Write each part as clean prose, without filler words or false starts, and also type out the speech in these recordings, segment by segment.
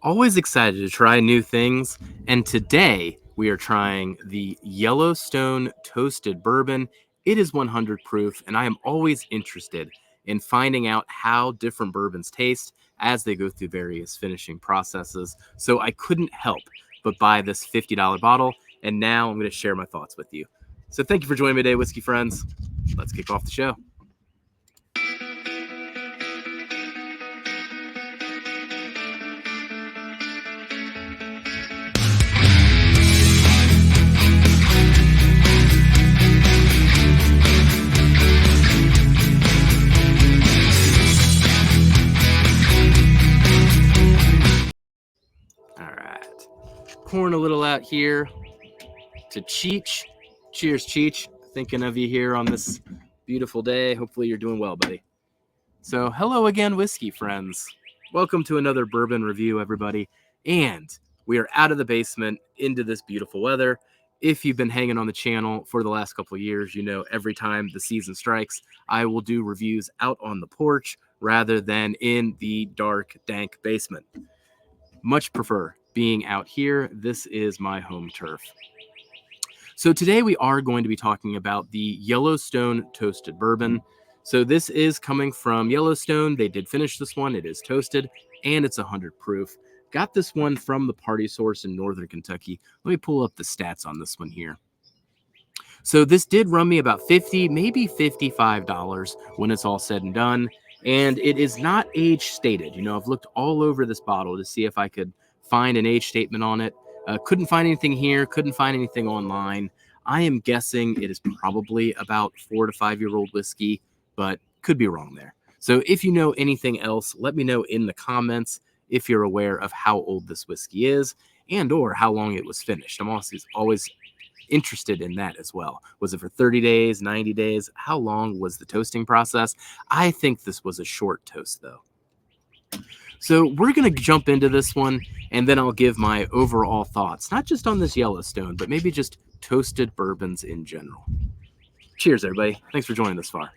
Always excited to try new things, and today we are trying the Yellowstone Toasted Bourbon. It is 100 proof, and I am always interested in finding out how different bourbons taste as they go through various finishing processes. So I couldn't help but buy this $50 bottle, and now I'm going to share my thoughts with you. So thank you for joining me today, whiskey friends. Let's kick off the show. All right. Pouring a little out here to Cheech. Cheers, Cheech. Thinking of you here on this beautiful day. Hopefully you're doing well, buddy. So hello again, whiskey friends. Welcome to another bourbon review, everybody. And we are out of the basement into this beautiful weather. If you've been hanging on the channel for the last couple of years, you know every time the season strikes, I will do reviews out on the porch rather than in the dark, dank basement. Much prefer being out here. This is my home turf. So today we are going to be talking about the Yellowstone Toasted Bourbon. So this is coming from Yellowstone. They did finish this one. It is toasted and it's 100 proof. Got this one from the Party Source in Northern Kentucky. Let me pull up the stats on this one here. So this did run me about $50, maybe $55 when it's all said and done. And it is not age stated. You know, I've looked all over this bottle to see if I could find an age statement on it. Couldn't find anything here. Couldn't find anything online. I am guessing it is probably about 4 to 5 year old whiskey, but could be wrong there. So if you know anything else, let me know in the comments if you're aware of how old this whiskey is and or how long it was finished. I'm always interested in that as well. Was it for 30 days, 90 days? How long was the toasting process? I think this was a short toast though. So we're going to jump into this one and then I'll give my overall thoughts, not just on this Yellowstone, but maybe just toasted bourbons in general. Cheers, everybody. Thanks for joining this far.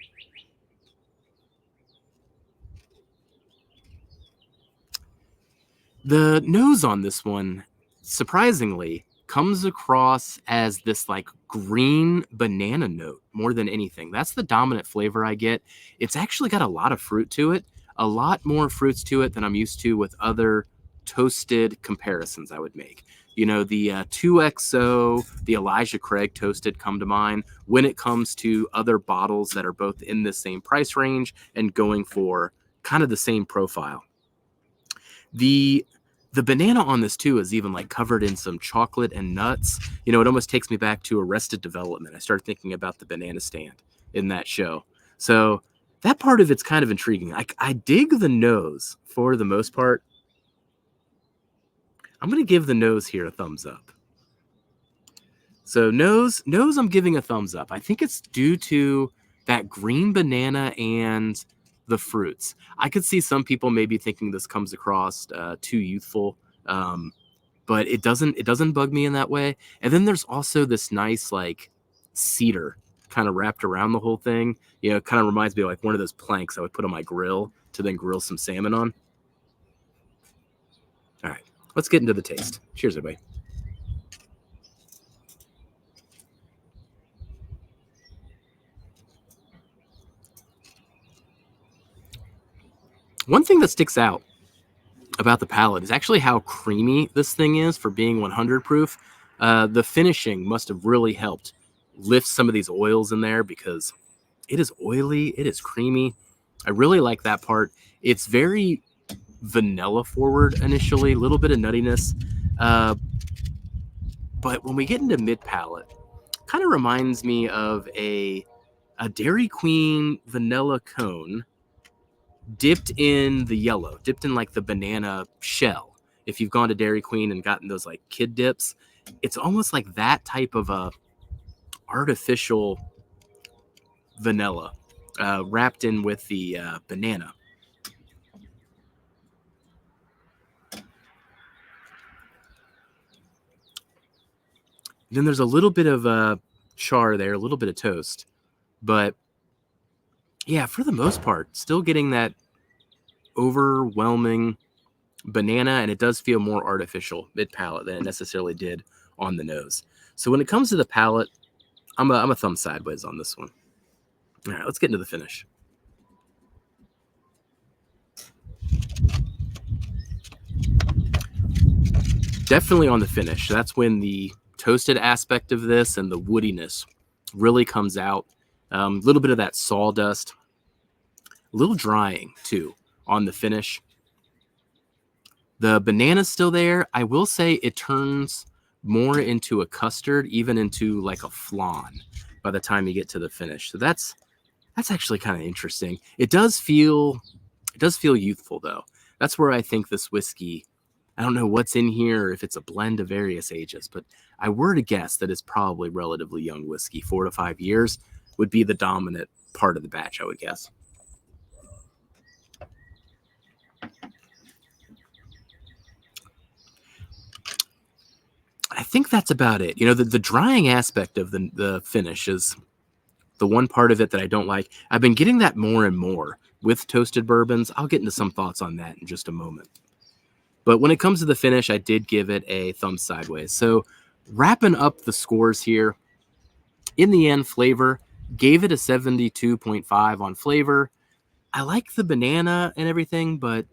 The nose on this one, surprisingly, comes across as this like green banana note more than anything. That's the dominant flavor I get. It's actually got a lot of fruit to it, a lot more fruits to it than I'm used to with other toasted comparisons I would make. You know, the 2XO, the Elijah Craig toasted come to mind when it comes to other bottles that are both in the same price range and going for kind of the same profile. The banana on this too is even like covered in some chocolate and nuts. You know, it almost takes me back to Arrested Development. I started thinking about the banana stand in that show. So that part of it's kind of intriguing. I dig the nose for the most part. I'm going to give the nose here a thumbs up. So nose, I'm giving a thumbs up. I think it's due to that green banana and the fruits. I could see some people maybe thinking this comes across too youthful, but it doesn't bug me in that way. And then there's also this nice like cedar kind of wrapped around the whole thing. You know, it kind of reminds me of like one of those planks I would put on my grill to then grill some salmon on. All right, let's get into the taste. Cheers, everybody. One thing that sticks out about the palate is actually how creamy this thing is for being 100 proof. The finishing must have really helped lift some of these oils in there because it is oily, it is creamy. I really like that part. It's very vanilla forward initially, a little bit of nuttiness. But when we get into mid palate, kind of reminds me of a Dairy Queen vanilla cone dipped in the yellow, dipped in like the banana shell. If you've gone to Dairy Queen and gotten those like kid dips, it's almost like that type of a artificial vanilla wrapped in with the banana. Then there's a little bit of char there, a little bit of toast, but yeah, for the most part, still getting that overwhelming banana, and it does feel more artificial mid-palate than it necessarily did on the nose. So when it comes to the palate, I'm a thumb sideways on this one. All right, let's get into the finish. Definitely on the finish. That's when the toasted aspect of this and the woodiness really comes out. A little bit of that sawdust, a little drying too on the finish. The banana's still there. I will say it turns more into a custard, even into like a flan by the time you get to the finish. So that's actually kind of interesting. It does feel youthful though. That's where I think this whiskey, I don't know what's in here, if it's a blend of various ages, but I were to guess that it's probably relatively young whiskey. 4 to 5 years would be the dominant part of the batch, I would guess. I think that's about it. You know, the drying aspect of the finish is the one part of it that I don't like. I've been getting that more and more with toasted bourbons. I'll get into some thoughts on that in just a moment. But when it comes to the finish, I did give it a thumb sideways. So wrapping up the scores here, in the end, flavor, gave it a 72.5 on flavor. I like the banana and everything, but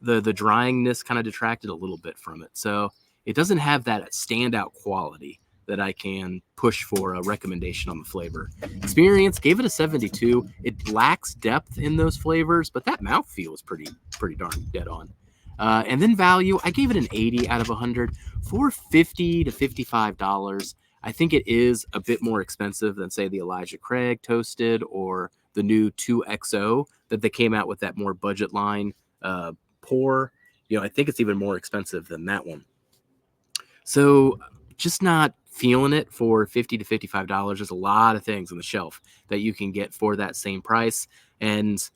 the dryingness kind of detracted a little bit from it. So it doesn't have that standout quality that I can push for a recommendation on the flavor. Experience, gave it a 72. It lacks depth in those flavors, but that mouthfeel is pretty darn dead on. And then value, I gave it an 80 out of 100 for $50 to $55. I think it is a bit more expensive than, say, the Elijah Craig Toasted or the new 2XO that they came out with, that more budget line pour. You know, I think it's even more expensive than that one. So just not feeling it for $50 to $55. There's a lot of things on the shelf that you can get for that same price, and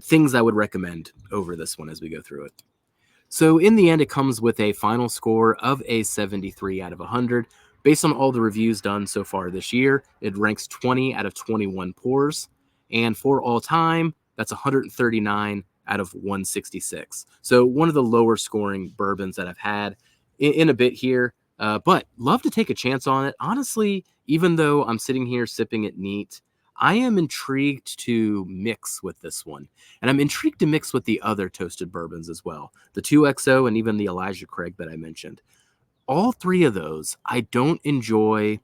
things I would recommend over this one as we go through it. So in the end, it comes with a final score of a 73 out of 100. Based on all the reviews done so far this year, it ranks 20 out of 21 pours. And for all time, that's 139 out of 166. So one of the lower scoring bourbons that I've had in a bit here, but love to take a chance on it. Honestly, even though I'm sitting here sipping it neat, I am intrigued to mix with this one. And I'm intrigued to mix with the other toasted bourbons as well. The 2XO and even the Elijah Craig that I mentioned. All three of those, I don't enjoy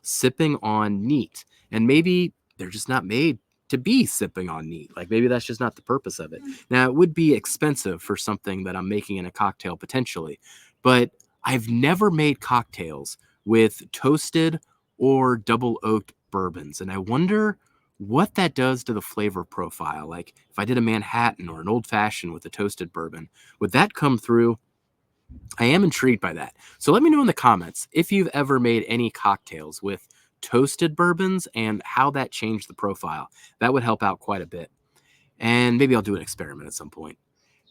sipping on neat. And maybe they're just not made to be sipping on neat. Like maybe that's just not the purpose of it. Now, it would be expensive for something that I'm making in a cocktail potentially, but I've never made cocktails with toasted or double oaked bourbons. And I wonder what that does to the flavor profile. Like if I did a Manhattan or an old fashioned with a toasted bourbon, would that come through? I am intrigued by that. So let me know in the comments if you've ever made any cocktails with toasted bourbons and how that changed the profile. That would help out quite a bit. And maybe I'll do an experiment at some point.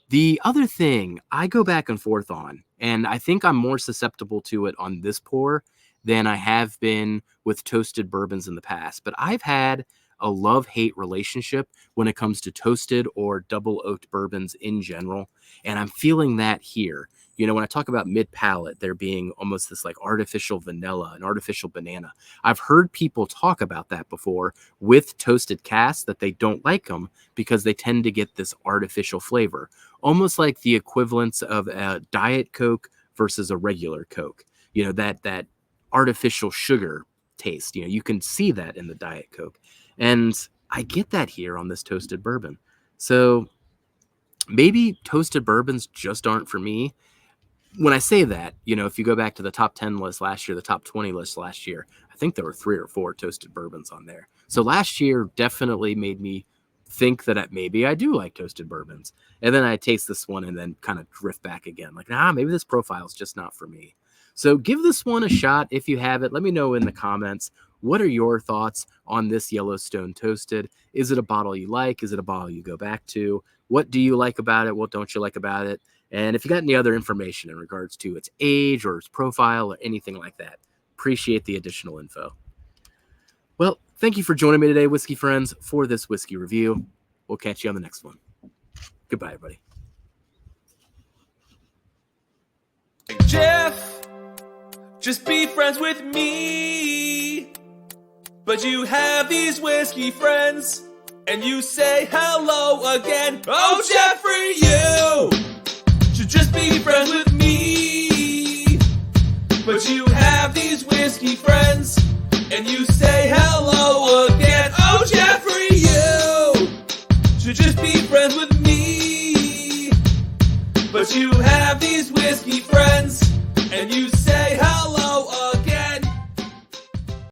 The other thing I go back and forth on, and I think I'm more susceptible to it on this pour than I have been with toasted bourbons in the past. But I've had a love-hate relationship when it comes to toasted or double oaked bourbons in general. And I'm feeling that here. You know, when I talk about mid-palate, there being almost this like artificial vanilla and artificial banana. I've heard people talk about that before with toasted casks, that they don't like them because they tend to get this artificial flavor, almost like the equivalence of a Diet Coke versus a regular Coke. You know, that artificial sugar taste. You know, you can see that in the Diet Coke. And I get that here on this toasted bourbon. So maybe toasted bourbons just aren't for me. When I say that, you know, if you go back to the top 10 list last year, the top 20 list last year, I think there were 3 or 4 toasted bourbons on there. So last year definitely made me think that maybe I do like toasted bourbons. And then I taste this one and then kind of drift back again. Like, maybe this profile is just not for me. So give this one a shot if you have it. Let me know in the comments. What are your thoughts on this Yellowstone Toasted? Is it a bottle you like? Is it a bottle you go back to? What do you like about it? What don't you like about it? And if you got any other information in regards to its age or its profile or anything like that, appreciate the additional info. Well, thank you for joining me today, whiskey friends, for this whiskey review. We'll catch you on the next one. Goodbye, everybody. just be friends with me. But you have these whiskey friends, and you say hello again. Oh, Jeffrey, you should just be friends with me. But you have these whiskey friends, and you say hello again. Oh, Jeffrey, you should just be friends with me. But you have these whiskey friends, and you say hello